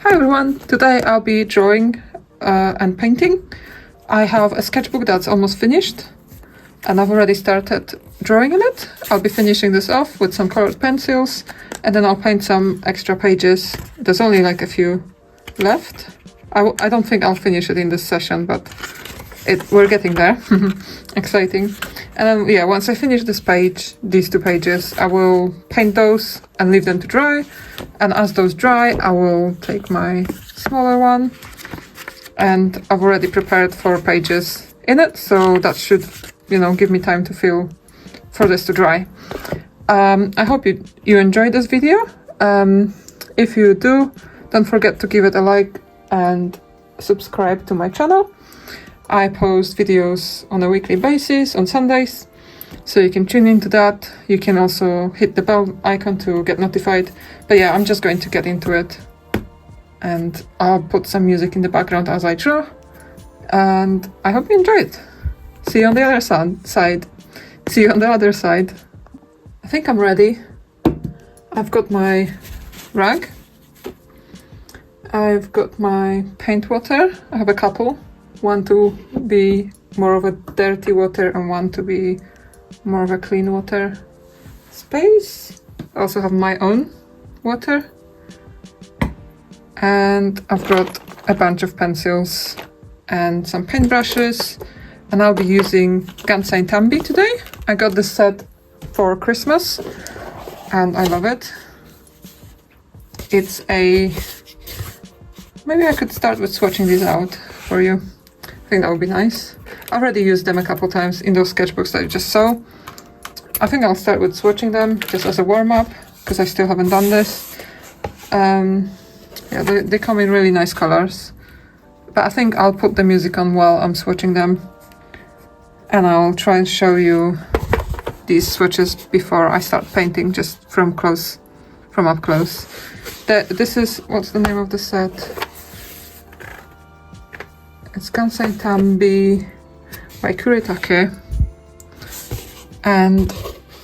Hi everyone, today I'll be drawing and painting. I have a sketchbook that's almost finished and I've already started drawing in it. I'll be finishing this off with some colored pencils and then I'll paint some extra pages. There's only like a few left. I don't think I'll finish it in this session, but we're getting there. Exciting. And then, yeah, once I finish this page, these two pages, I will paint those and leave them to dry. And as those dry, I will take my smaller one. And I've already prepared 4 pages in it, so that should, give me time to fill for this to dry. I hope you enjoyed this video. If you do, don't forget to give it a like and subscribe to my channel. I post videos on a weekly basis on Sundays, so you can tune into that. You can also hit the bell icon to get notified. But yeah, I'm just going to get into it and I'll put some music in the background as I draw. And I hope you enjoy it. See you on the other side. See you on the other side. I think I'm ready. I've got my rag. I've got my paint water. I have a couple. One to be more of a dirty water and one to be more of a clean water space. I also have my own water. And I've got a bunch of pencils and some paintbrushes. And I'll be using Gansai Tambi today. I got this set for Christmas and I love it. Maybe I could start with swatching these out for you. I think that would be nice. I already used them a couple times in those sketchbooks that you just saw. I think I'll start with swatching them just as a warm-up because I still haven't done this. Yeah, they come in really nice colors. But I think I'll put the music on while I'm swatching them. And I'll try and show you these swatches before I start painting, just from up close. This is, what's the name of the set? It's Gansai Tambi by Kuretake. And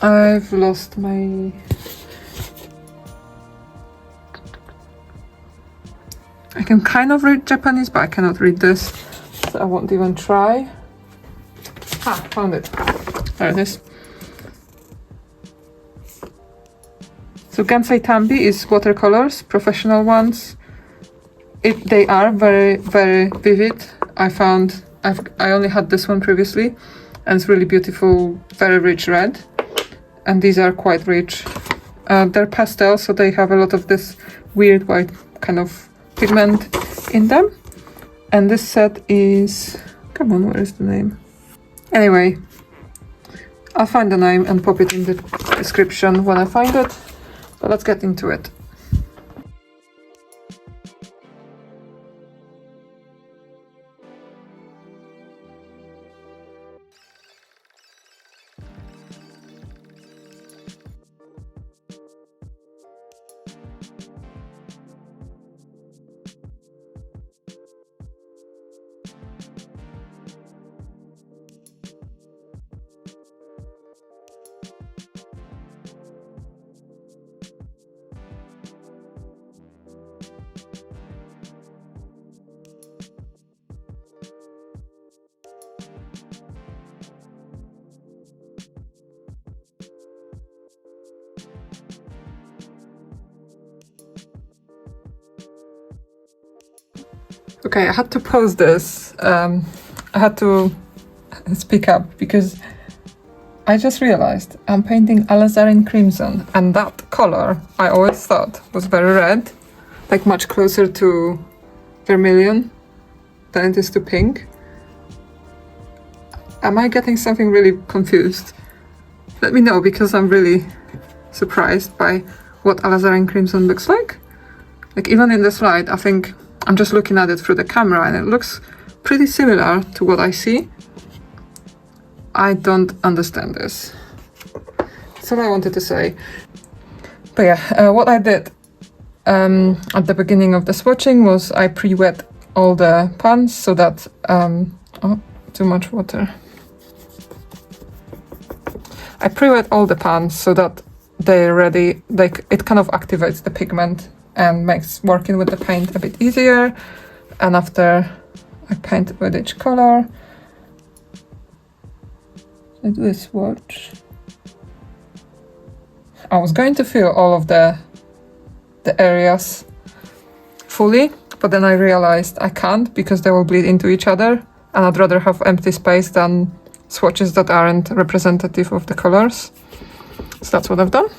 I've lost my... I can kind of read Japanese, but I cannot read this, so I won't even try. Found it. There it is. So Gansai Tambi is watercolors, professional ones. They are very, very vivid. I only had this one previously, and it's really beautiful, very rich red. And these are quite rich. They're pastel, so they have a lot of this weird white kind of pigment in them. And this set is... Come on, where is the name? Anyway, I'll find the name and pop it in the description when I find it. But let's get into it. Okay, I had to pause this. I had to speak up because I just realized I'm painting alizarin crimson, and that color I always thought was very red, like much closer to vermilion than it is to pink. Am I getting something really confused? Let me know, because I'm really surprised by what alizarin crimson looks like. Like, even in the slide, I think I'm just looking at it through the camera and it looks pretty similar to what I see. I don't understand this. That's all I wanted to say. But yeah, what I did at the beginning of the swatching was I pre-wet all the pans so that... oh, too much water. I pre-wet all the pans so that they're ready, like it kind of activates the pigment and makes working with the paint a bit easier. And after I paint with each color, I do a swatch. I was going to fill all of the areas fully, but then I realized I can't because they will bleed into each other, and I'd rather have empty space than swatches that aren't representative of the colors. So that's what I've done.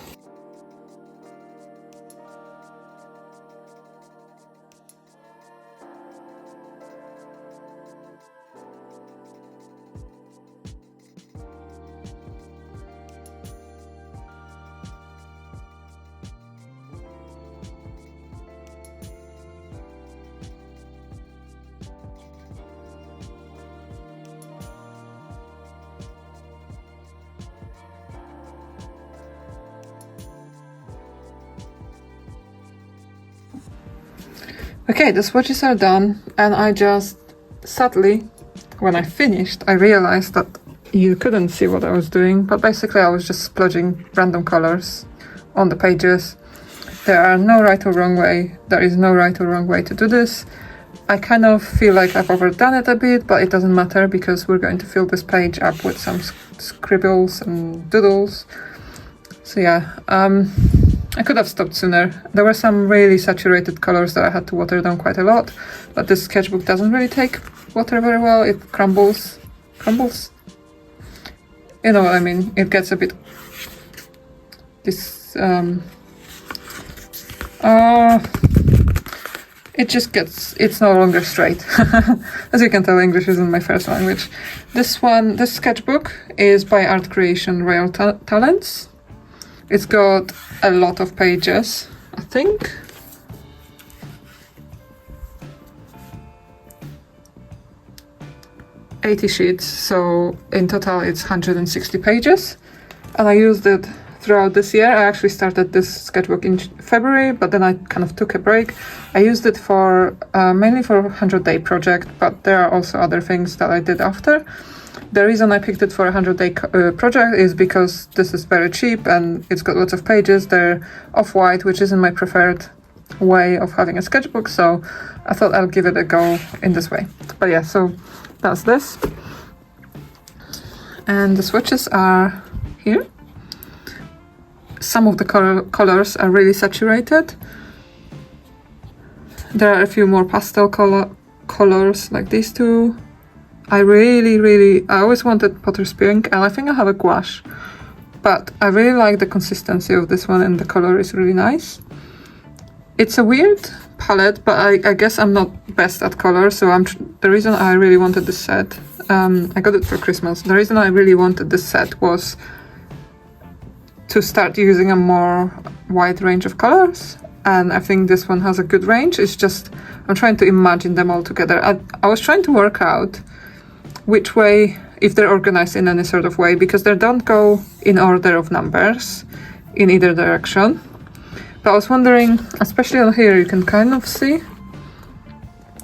Okay, the swatches are done, and I just, sadly, when I finished, I realized that you couldn't see what I was doing, but basically I was just splodging random colors on the pages. There are no right or wrong way. There is no right or wrong way to do this. I kind of feel like I've overdone it a bit, but it doesn't matter because we're going to fill this page up with some scribbles and doodles. So yeah, I could have stopped sooner. There were some really saturated colors that I had to water down quite a lot, but this sketchbook doesn't really take water very well. It crumbles. You know what I mean? It gets a bit it just gets, it's no longer straight. As you can tell, English isn't my first language. This sketchbook is by art creation Royal Talens. It's got a lot of pages, I think. $80 sheets, so in total it's 160 pages. And I used it throughout this year. I actually started this sketchbook in February, but then I kind of took a break. I used it for mainly for a 100-day project, but there are also other things that I did after. The reason I picked it for a 100-day project is because this is very cheap and it's got lots of pages. They're off-white, which isn't my preferred way of having a sketchbook, so I thought I'll give it a go in this way. But yeah, so that's this. And the swatches are here. Some of the colors are really saturated. There are a few more pastel colors like these two. I always wanted Potter's Pink, and I think I have a gouache, but I really like the consistency of this one and the color is really nice. It's a weird palette, but I guess I'm not best at color, so the reason I really wanted this set, I got it for Christmas. The reason I really wanted this set was to start using a more wide range of colors, and I think this one has a good range. It's just, I'm trying to imagine them all together. I was trying to work out which way, if they're organized in any sort of way, because they don't go in order of numbers in either direction. But I was wondering, especially on here, you can kind of see,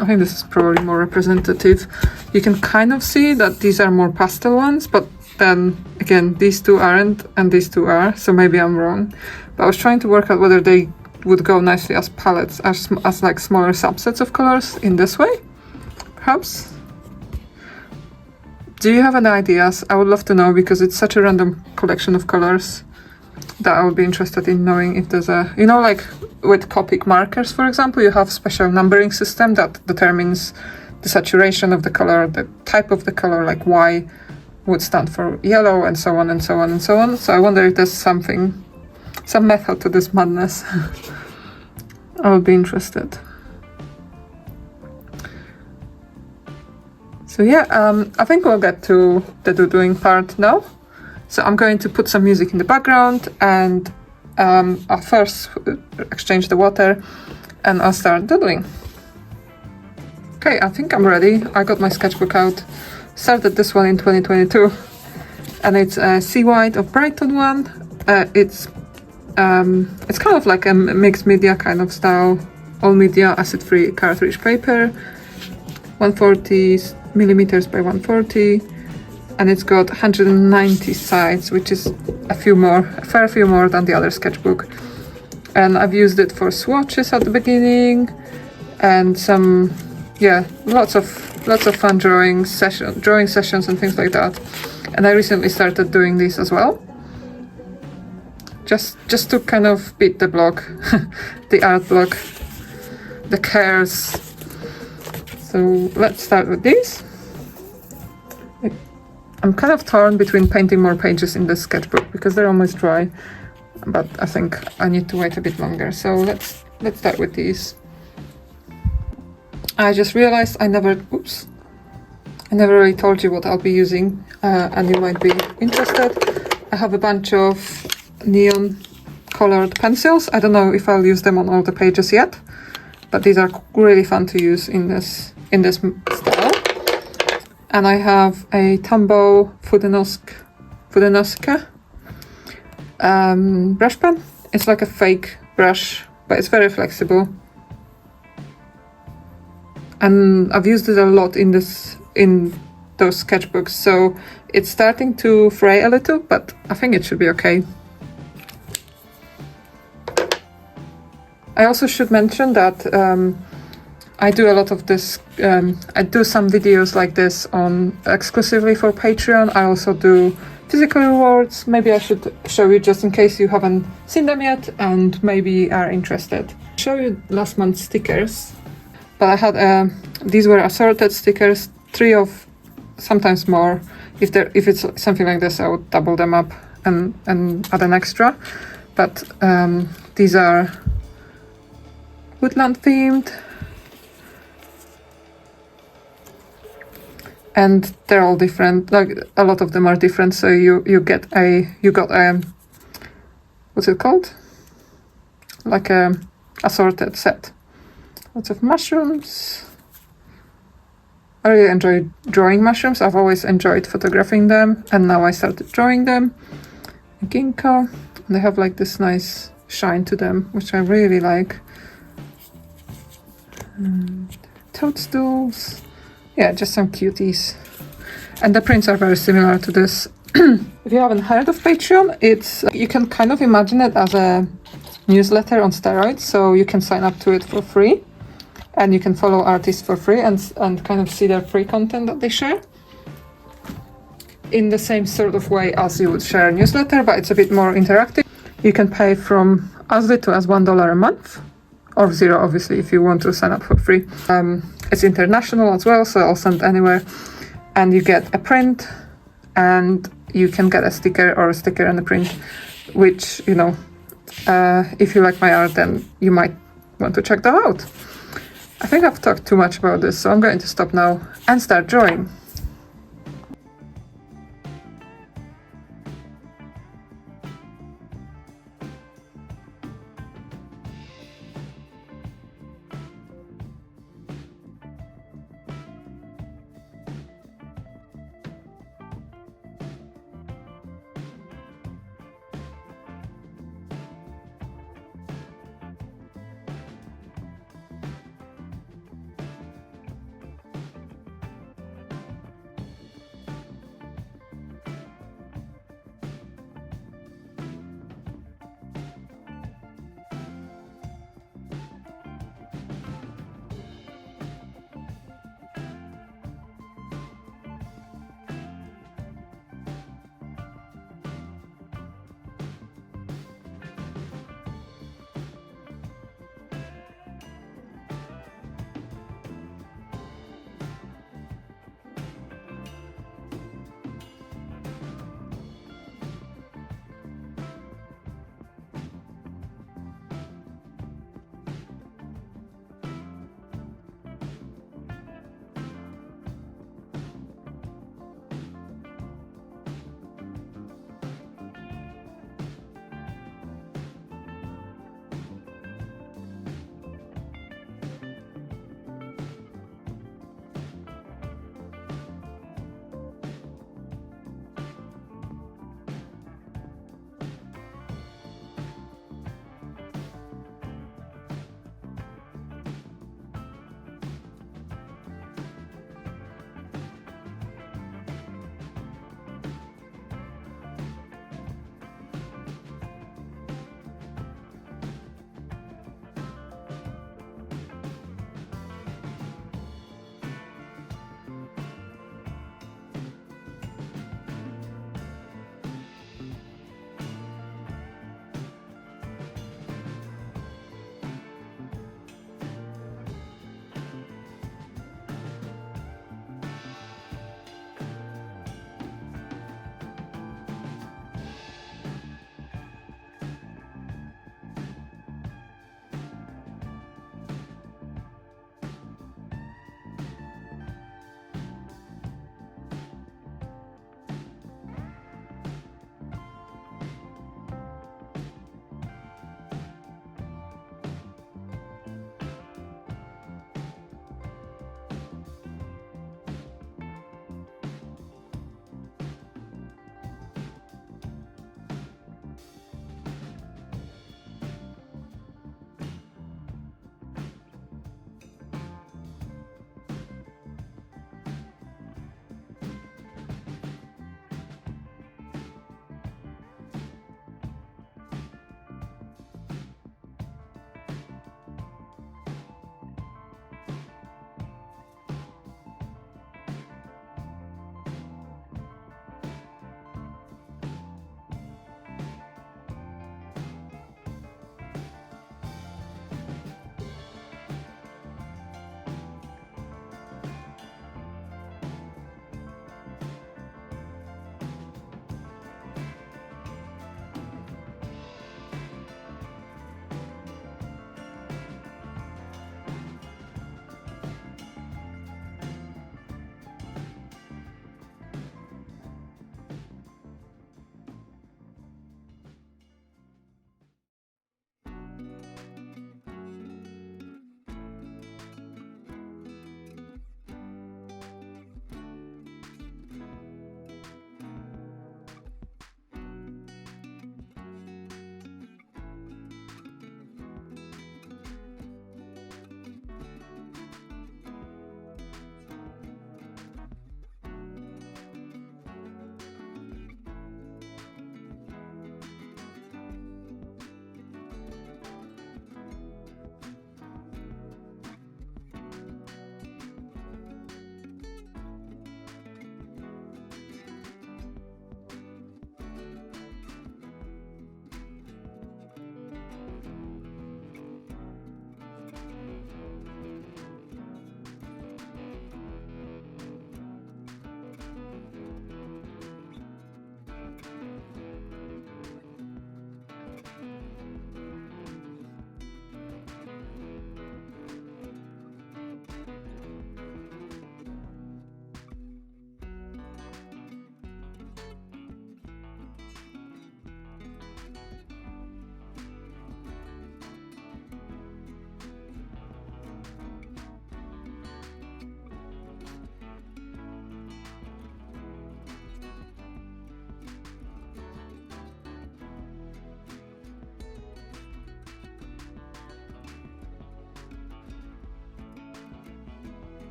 I think this is probably more representative, you can kind of see that these are more pastel ones, but then again, these two aren't and these two are, so maybe I'm wrong. But I was trying to work out whether they would go nicely as palettes, as like smaller subsets of colors in this way, perhaps. Do you have any ideas? I would love to know, because it's such a random collection of colors that I would be interested in knowing if there's a, you know, like with Copic markers, for example, you have special numbering system that determines the saturation of the color, the type of the color, like Y would stand for yellow, and so on and so on and so on. So I wonder if there's some method to this madness. I would be interested. So yeah, I think we'll get to the doodling part now. So I'm going to put some music in the background, and I'll first exchange the water and I'll start doodling. Okay, I think I'm ready. I got my sketchbook out. Started this one in 2022, and it's a Seawhite of Brighton one. It's kind of like a mixed media kind of style, all media, acid-free cartridge paper, 140 millimeters by 140, and it's got 190 sides, which is a fair few more than the other sketchbook. and I've used it for swatches at the beginning, and some, yeah, lots of fun drawing sessions and things like that. And I recently started doing these as well, just to kind of beat the block, the art block, the cares. So let's start with these. I'm kind of torn between painting more pages in the sketchbook because they're almost dry, but I think I need to wait a bit longer. So let's start with these. I just realized I never really told you what I'll be using, and you might be interested. I have a bunch of neon colored pencils. I don't know if I'll use them on all the pages yet, but these are really fun to use in this style. And I have a Tombow Fudenosca brush pen. It's like a fake brush, but it's very flexible. And I've used it a lot in those sketchbooks, so it's starting to fray a little, but I think it should be okay. I also should mention that I do a lot of this, I do some videos like this exclusively for Patreon. I also do physical rewards. Maybe I should show you just in case you haven't seen them yet and maybe are interested. I'll show you last month's stickers, but I had, these were assorted stickers, 3 of, sometimes more. If it's something like this, I would double them up and add an extra. But these are woodland themed, and they're all different. Like a lot of them are different. So you got a what's it called? Like a assorted set. Lots of mushrooms. I really enjoy drawing mushrooms. I've always enjoyed photographing them, and now I started drawing them. A ginkgo, and they have like this nice shine to them, which I really like. And toadstools. Yeah, just some cuties. And the prints are very similar to this. If you haven't heard of Patreon, it's you can kind of imagine it as a newsletter on steroids. So you can sign up to it for free, and you can follow artists for free and kind of see their free content that they share. In the same sort of way as you would share a newsletter, but it's a bit more interactive. You can pay from as little as $1 a month, or $0 obviously if you want to sign up for free. It's international as well, so I'll send anywhere. And you get a print, and you can get a sticker or a sticker and a print, which, you know, if you like my art, then you might want to check that out. I think I've talked too much about this, so I'm going to stop now and start drawing.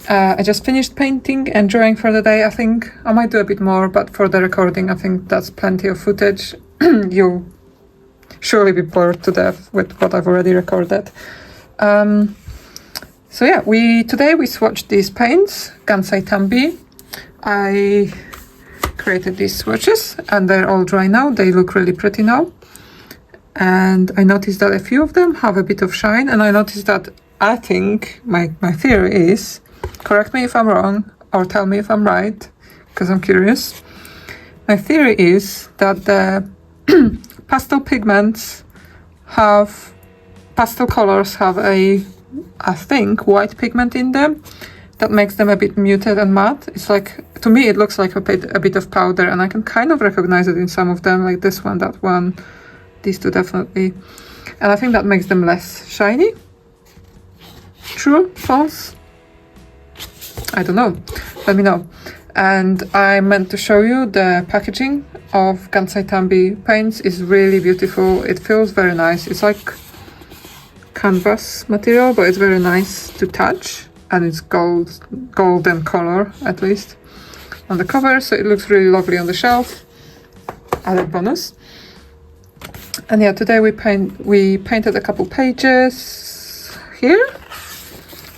I just finished painting and drawing for the day. I think I might do a bit more, but for the recording, I think that's plenty of footage. You'll surely be bored to death with what I've already recorded. So yeah, today we swatched these paints, Gansai Tambi. I created these swatches and they're all dry now. They look really pretty now. And I noticed that a few of them have a bit of shine, and I noticed that I think my theory is, correct me if I'm wrong or tell me if I'm right, because I'm curious. My theory is that the pastel colors have I think, white pigment in them that makes them a bit muted and matte. It's like, to me, it looks like a bit of powder, and I can kind of recognize it in some of them, like this one, that one, these two definitely. And I think that makes them less shiny. True? False? I don't know. Let me know. And I meant to show you the packaging of Gansai Tambi paints is really beautiful. It feels very nice. It's like canvas material, but it's very nice to touch, and it's golden color, at least on the cover, so it looks really lovely on the shelf. Added bonus. And yeah, today we painted a couple pages here.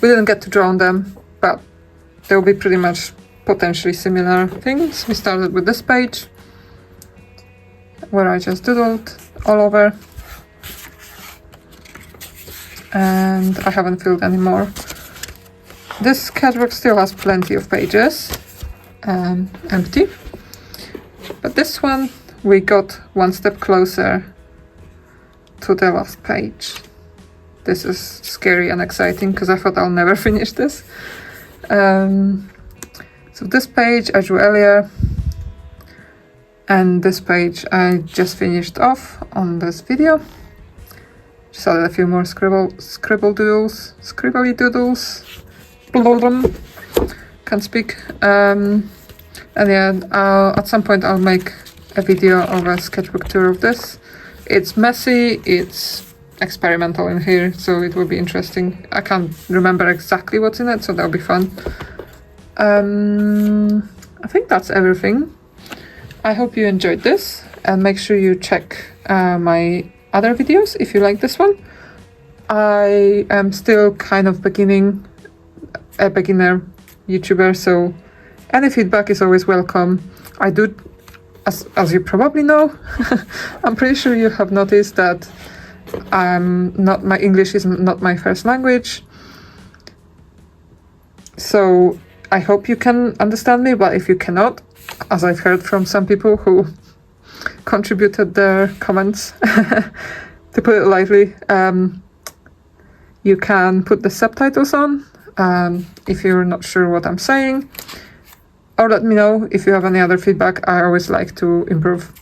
We didn't get to draw on them, but they'll be pretty much potentially similar things. We started with this page where I just doodled all over, and I haven't filled any more. This sketchbook still has plenty of pages empty, but this one we got one step closer to the last page. This is scary and exciting because I thought I'll never finish this. So this page I drew earlier, and this page I just finished off on this video. Just added a few more scribbly doodles. Can't speak. And yeah, at some point I'll make a video of a sketchbook tour of this. It's messy, it's experimental in here, so it will be interesting. I can't remember exactly what's in it, so that'll be fun. I think that's everything. I hope you enjoyed this, and make sure you check my other videos if you like this one. I am still kind of a beginner YouTuber, so any feedback is always welcome. I do, as you probably know, I'm pretty sure you have noticed that my English is not my first language. So I hope you can understand me, but if you cannot, as I've heard from some people who contributed their comments, to put it lightly, you can put the subtitles on if you're not sure what I'm saying, or let me know if you have any other feedback. I always like to improve.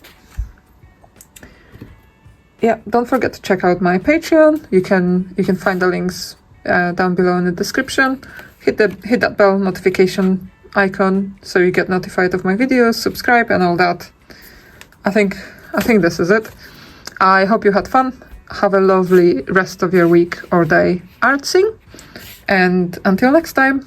Yeah, don't forget to check out my Patreon. You can find the links down below in the description. Hit that bell notification icon so you get notified of my videos, subscribe and all that. I think this is it. I hope you had fun. Have a lovely rest of your week or day artsing, and until next time.